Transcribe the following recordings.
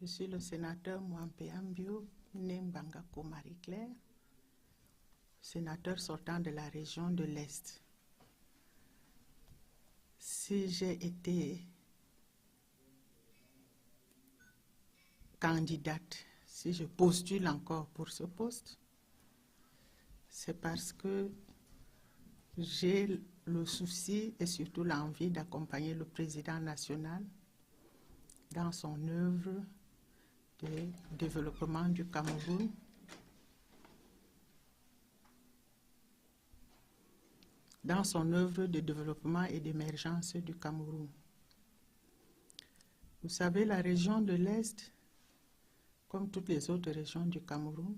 Je suis le sénateur Mouampé Ambio, né Mbangako Marie-Claire, sénateur sortant de la région de l'Est. Si j'ai été candidate, si je postule encore pour ce poste, c'est parce que j'ai le souci et surtout l'envie d'accompagner le président national dans son œuvre de développement du Cameroun, dans son œuvre de développement et d'émergence du Cameroun. Vous savez, la région de l'Est, comme toutes les autres régions du Cameroun,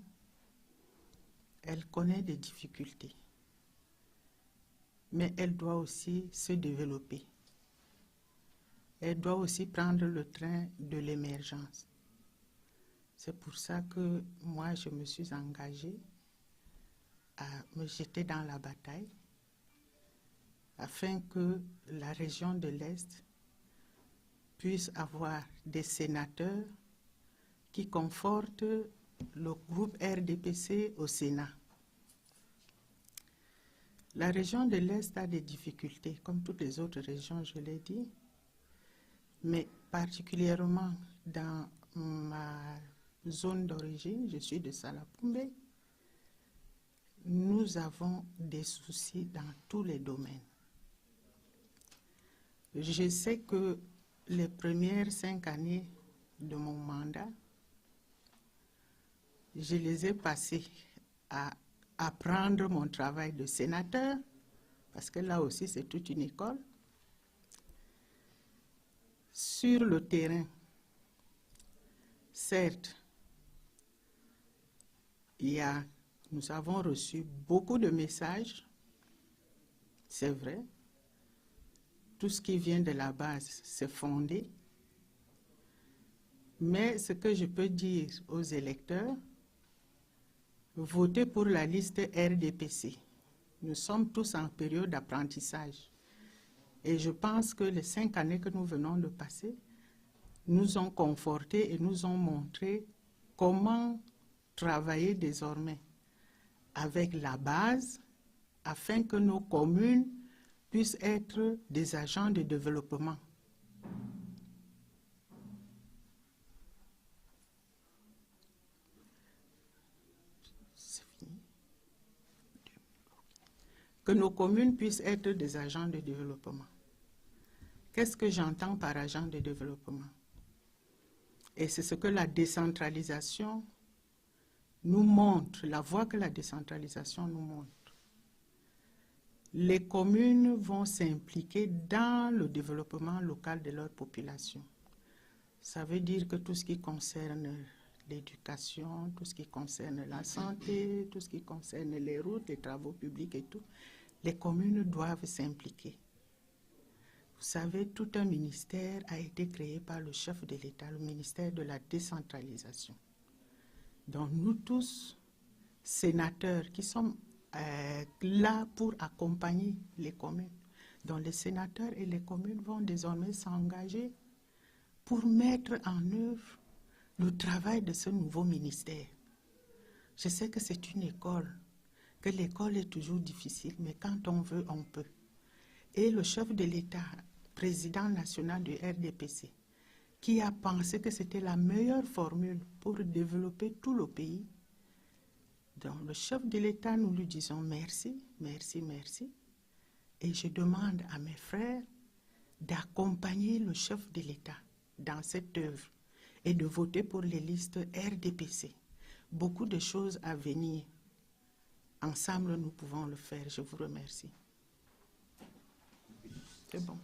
elle connaît des difficultés, mais elle doit aussi se développer. Elle doit aussi prendre le train de l'émergence. C'est pour ça que moi, je me suis engagée à me jeter dans la bataille afin que la région de l'Est puisse avoir des sénateurs qui confortent le groupe RDPC au Sénat. La région de l'Est a des difficultés, comme toutes les autres régions, je l'ai dit, mais particulièrement dans ma zone d'origine, je suis de Salapoumbe, nous avons des soucis dans tous les domaines. Je sais que les premières 5 années de mon mandat, je les ai passées à apprendre mon travail de sénateur, parce que là aussi c'est toute une école. Sur le terrain, certes, nous avons reçu beaucoup de messages, c'est vrai. Tout ce qui vient de la base, c'est fondé. Mais ce que je peux dire aux électeurs, votez pour la liste RDPC. Nous sommes tous en période d'apprentissage. Et je pense que les 5 années que nous venons de passer nous ont confortés et nous ont montré comment travailler désormais avec la base afin que nos communes puissent être des agents de développement. C'est fini. Que nos communes puissent être des agents de développement. Qu'est-ce que j'entends par agent de développement? Et c'est ce que la décentralisation nous montre, la voie que la décentralisation nous montre. Les communes vont s'impliquer dans le développement local de leur population. Ça veut dire que tout ce qui concerne l'éducation, tout ce qui concerne la santé, tout ce qui concerne les routes, les travaux publics et tout, les communes doivent s'impliquer. Vous savez, tout un ministère a été créé par le chef de l'État, le ministère de la décentralisation. Donc nous tous, sénateurs, qui sommes là pour accompagner les communes, donc les sénateurs et les communes vont désormais s'engager pour mettre en œuvre le travail de ce nouveau ministère. Je sais que c'est une école, que l'école est toujours difficile, mais quand on veut, on peut. Et le chef de l'État, président national du RDPC, qui a pensé que c'était la meilleure formule pour développer tout le pays. Donc le chef de l'État, nous lui disons merci, merci, merci. Et je demande à mes frères d'accompagner le chef de l'État dans cette œuvre et de voter pour les listes RDPC. Beaucoup de choses à venir. Ensemble, nous pouvons le faire. Je vous remercie. C'est bon.